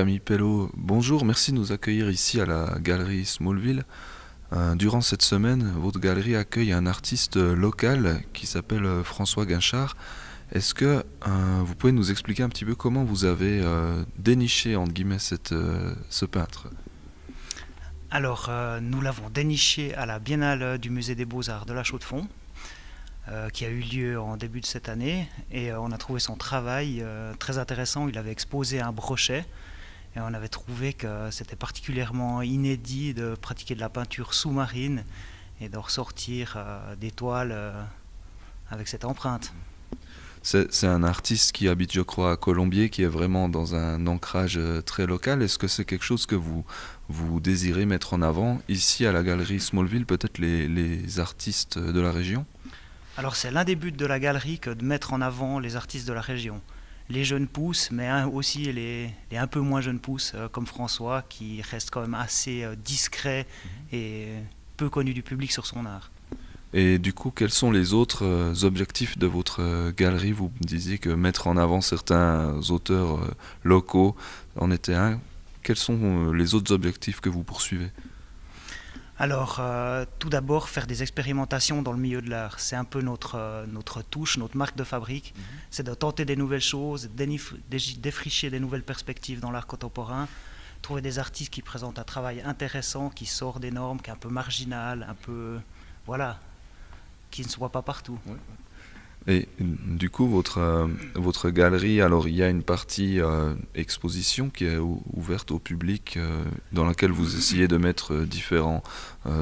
Camille Pello, bonjour, merci de nous accueillir ici à la galerie Smallville. Durant cette semaine, votre galerie accueille un artiste local qui s'appelle François Guinchard. Est-ce que vous pouvez nous expliquer un petit peu comment vous avez déniché entre guillemets ce peintre? Alors, nous l'avons déniché à la Biennale du Musée des Beaux-Arts de la Chaux-de-Fonds, qui a eu lieu en début de cette année, et on a trouvé son travail très intéressant. Il avait exposé un brochet, et on avait trouvé que c'était particulièrement inédit de pratiquer de la peinture sous-marine et de ressortir des toiles avec cette empreinte. C'est un artiste qui habite, je crois, à Colombier, qui est vraiment dans un ancrage très local. Est-ce que c'est quelque chose que vous désirez mettre en avant ici à la galerie Smallville, peut-être les artistes de la région? Alors c'est l'un des buts de la galerie que de mettre en avant les artistes de la région. Les jeunes pousses, mais aussi les un peu moins jeunes pousses, comme François, qui reste quand même assez discret et peu connu du public sur son art. Et du coup, quels sont les autres objectifs de votre galerie? Vous me disiez que mettre en avant certains auteurs locaux en était un. Quels sont les autres objectifs que vous poursuivez? Alors, tout d'abord, faire des expérimentations dans le milieu de l'art. C'est un peu notre touche, notre marque de fabrique. C'est de tenter des nouvelles choses, défricher des nouvelles perspectives dans l'art contemporain, trouver des artistes qui présentent un travail intéressant, qui sort des normes, qui est un peu marginal, un peu... Voilà, qui ne se voit pas partout. Ouais. Et du coup, votre galerie, alors il y a une partie exposition qui est ouverte au public, dans laquelle vous essayez de mettre différents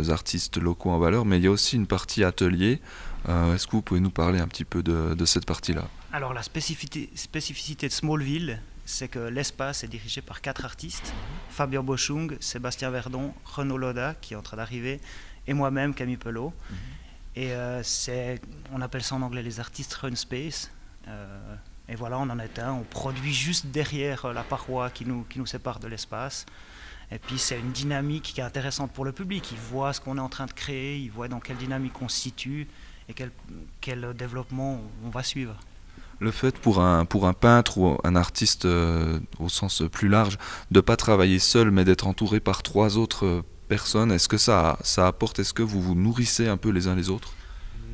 artistes locaux en valeur, mais il y a aussi une partie atelier. Est-ce que vous pouvez nous parler un petit peu de cette partie-là? Alors la spécificité de Smallville, c'est que l'espace est dirigé par 4 artistes, Fabien Boschung, Sébastien Verdon, Renaud Loda, qui est en train d'arriver, et moi-même, Camille Pelot. Et on appelle ça en anglais les artistes run space. Et voilà, on en est un. On produit juste derrière la paroi qui nous sépare de l'espace. Et puis c'est une dynamique qui est intéressante pour le public. Il voit ce qu'on est en train de créer, il voit dans quelle dynamique on se situe et quel développement on va suivre. Le fait pour un peintre ou un artiste au sens plus large de ne pas travailler seul mais d'être entouré par 3 autres personnes, est-ce que ça apporte, est-ce que vous vous nourrissez un peu les uns les autres?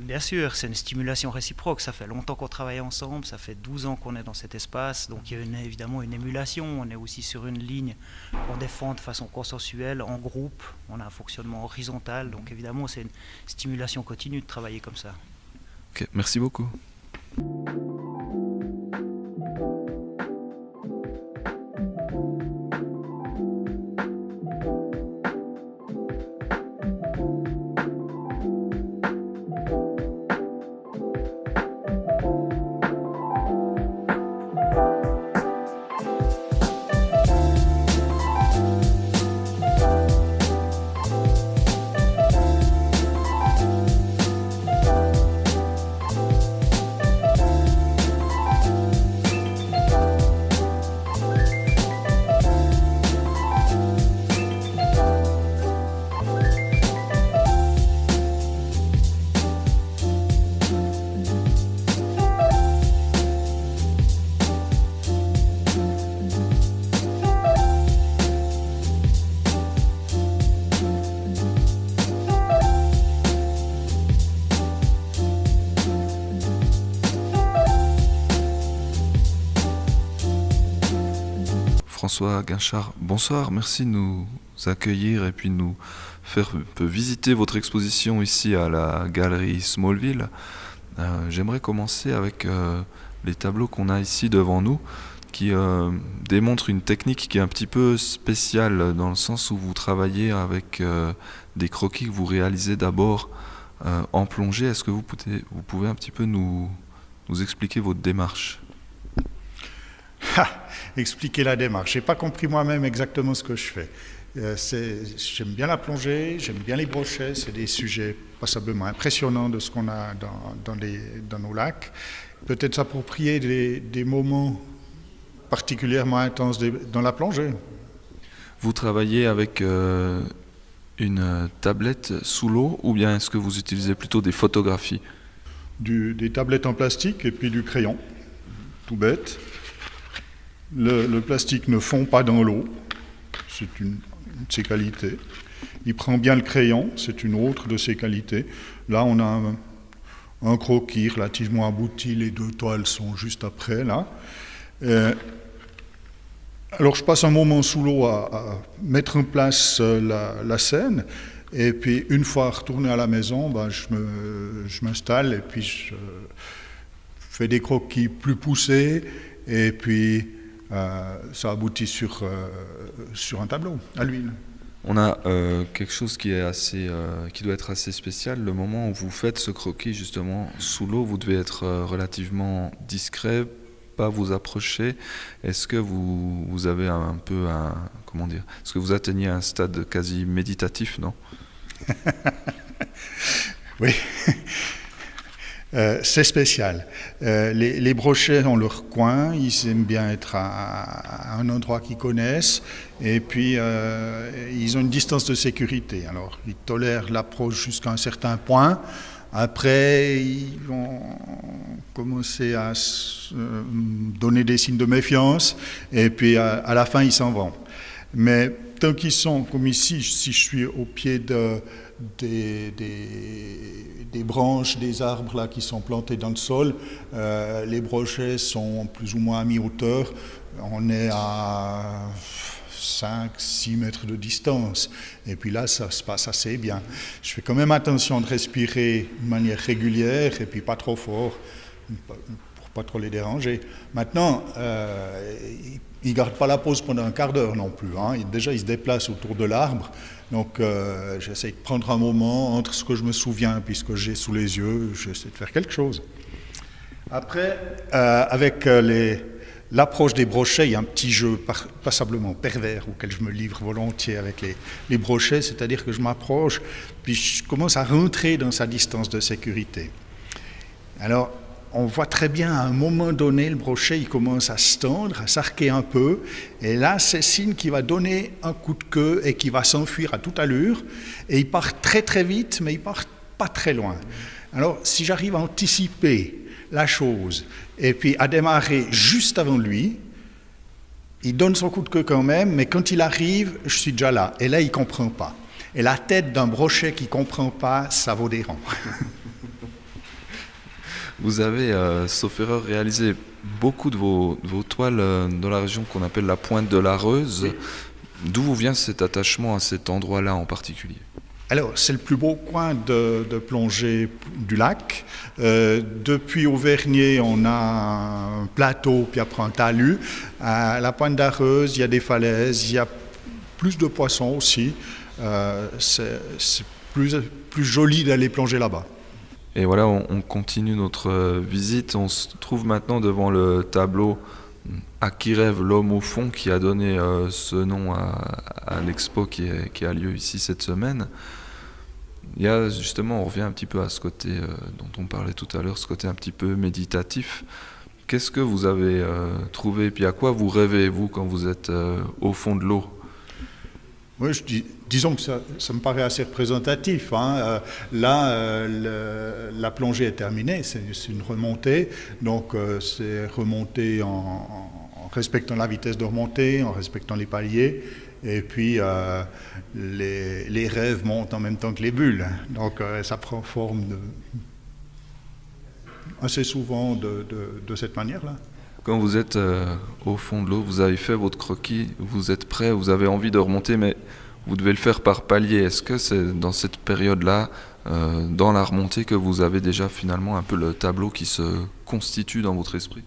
Bien sûr, c'est une stimulation réciproque. Ça fait longtemps qu'on travaille ensemble, ça fait 12 ans qu'on est dans cet espace, donc il y a évidemment une émulation. On est aussi sur une ligne qu'on défend de façon consensuelle, en groupe. On a un fonctionnement horizontal, donc évidemment c'est une stimulation continue de travailler comme ça. Ok, merci beaucoup. François Guinchard, bonsoir, merci de nous accueillir et puis de nous faire un peu visiter votre exposition ici à la galerie Smallville. J'aimerais commencer avec les tableaux qu'on a ici devant nous qui démontrent une technique qui est un petit peu spéciale dans le sens où vous travaillez avec des croquis que vous réalisez d'abord en plongée. Est-ce que vous pouvez un petit peu nous expliquer votre démarche? Expliquer la démarche. Je n'ai pas compris moi-même exactement ce que je fais. J'aime bien la plongée, j'aime bien les brochets, c'est des sujets passablement impressionnants de ce qu'on a dans nos lacs. Peut-être s'approprier des moments particulièrement intenses dans la plongée. Vous travaillez avec une tablette sous l'eau ou bien est-ce que vous utilisez plutôt des photographies? Des tablettes en plastique et puis du crayon, tout bête. Le plastique ne fond pas dans l'eau, c'est une de ses qualités. Il prend bien le crayon, c'est une autre de ses qualités. Là, on a un croquis relativement abouti, les 2 toiles sont juste après, là. Alors, je passe un moment sous l'eau à mettre en place la scène, et puis, une fois retourné à la maison, je m'installe, et puis je fais des croquis plus poussés, et puis ça aboutit sur un tableau à l'huile. On a quelque chose qui doit être assez spécial. Le moment où vous faites ce croquis justement sous l'eau, vous devez être relativement discret, pas vous approcher. Est-ce que vous avez un peu comment dire, est-ce que vous atteignez un stade quasi méditatif, non? Oui. C'est spécial. Les brochets ont leur coin, ils aiment bien être à un endroit qu'ils connaissent, et puis ils ont une distance de sécurité. Alors, ils tolèrent l'approche jusqu'à un certain point. Après, ils vont commencer à donner des signes de méfiance, et puis à la fin, ils s'en vont. Mais tant qu'ils sont, comme ici, si je suis au pied des branches, des arbres là, qui sont plantés dans le sol, les brochets sont plus ou moins à mi-hauteur. On est à 5-6 mètres de distance. Et puis là, ça se passe assez bien. Je fais quand même attention de respirer de manière régulière et puis pas trop fort, pour pas trop les déranger. Maintenant, ils ne gardent pas la pose pendant un quart d'heure non plus. Hein. Déjà, ils se déplacent autour de l'arbre. Donc, j'essaie de prendre un moment entre ce que je me souviens et ce que j'ai sous les yeux. J'essaie de faire quelque chose. Après, avec l'approche des brochets, il y a un petit jeu passablement pervers auquel je me livre volontiers avec les brochets. C'est-à-dire que je m'approche, puis je commence à rentrer dans sa distance de sécurité. Alors, on voit très bien à un moment donné, le brochet il commence à se tendre, à s'arquer un peu, et là c'est signe qu'il va donner un coup de queue et qu'il va s'enfuir à toute allure, et il part très très vite, mais il part pas très loin. Alors si j'arrive à anticiper la chose, et puis à démarrer juste avant lui, il donne son coup de queue quand même, mais quand il arrive, je suis déjà là, et là il comprend pas. Et la tête d'un brochet qui comprend pas, ça vaut des rangs. Vous avez, sauf erreur, réalisé beaucoup de vos toiles dans la région qu'on appelle la pointe de la Reuse. D'où vous vient cet attachement à cet endroit-là en particulier? Alors, c'est le plus beau coin de plongée du lac. Depuis Auvergnat, on a un plateau, puis après un talus. À la pointe de la Reuse, il y a des falaises, il y a plus de poissons aussi. C'est plus joli d'aller plonger là-bas. Et voilà, on continue notre visite. On se trouve maintenant devant le tableau « À qui rêve l'homme au fond » qui a donné ce nom à l'expo qui a lieu ici cette semaine. Il y a justement, on revient un petit peu à ce côté dont on parlait tout à l'heure, ce côté un petit peu méditatif. Qu'est-ce que vous avez trouvé, puis à quoi vous rêvez, vous, quand vous êtes au fond de l'eau? Oui, disons que ça me paraît assez représentatif. Hein. Là, la plongée est terminée, c'est une remontée. Donc, c'est remonter en respectant la vitesse de remontée, en respectant les paliers. Et puis, les rêves montent en même temps que les bulles. Donc, ça prend forme assez souvent de cette manière-là. Quand vous êtes au fond de l'eau, vous avez fait votre croquis, vous êtes prêt, vous avez envie de remonter, mais vous devez le faire par palier. Est-ce que c'est dans cette période-là, dans la remontée, que vous avez déjà finalement un peu le tableau qui se constitue dans votre esprit?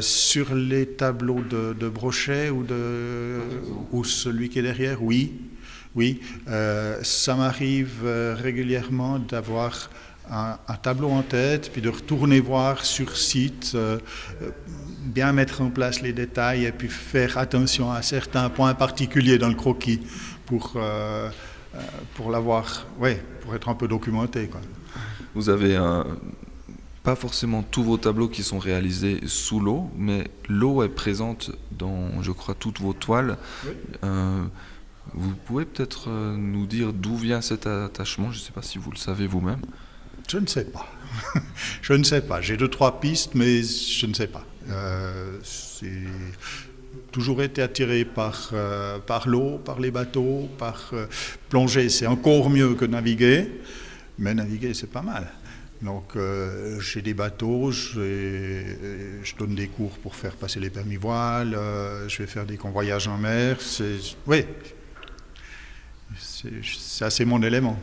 Sur les tableaux de Brochet ou celui qui est derrière, oui. Ça m'arrive régulièrement d'avoir un tableau en tête, puis de retourner voir sur site, bien mettre en place les détails et puis faire attention à certains points particuliers dans le croquis pour l'avoir, pour être un peu documenté, quoi. Vous avez pas forcément tous vos tableaux qui sont réalisés sous l'eau, mais l'eau est présente dans, je crois, toutes vos toiles. Oui. Vous pouvez peut-être nous dire d'où vient cet attachement? Je ne sais pas si vous le savez vous-même. Je ne sais pas. Je ne sais pas. J'ai 2-3 pistes, mais je ne sais pas. J'ai toujours été attiré par l'eau, par les bateaux, plonger, c'est encore mieux que naviguer, mais naviguer, c'est pas mal. Donc j'ai des bateaux, je donne des cours pour faire passer les permis voile, je vais faire des convoyages en mer, oui, c'est assez mon élément.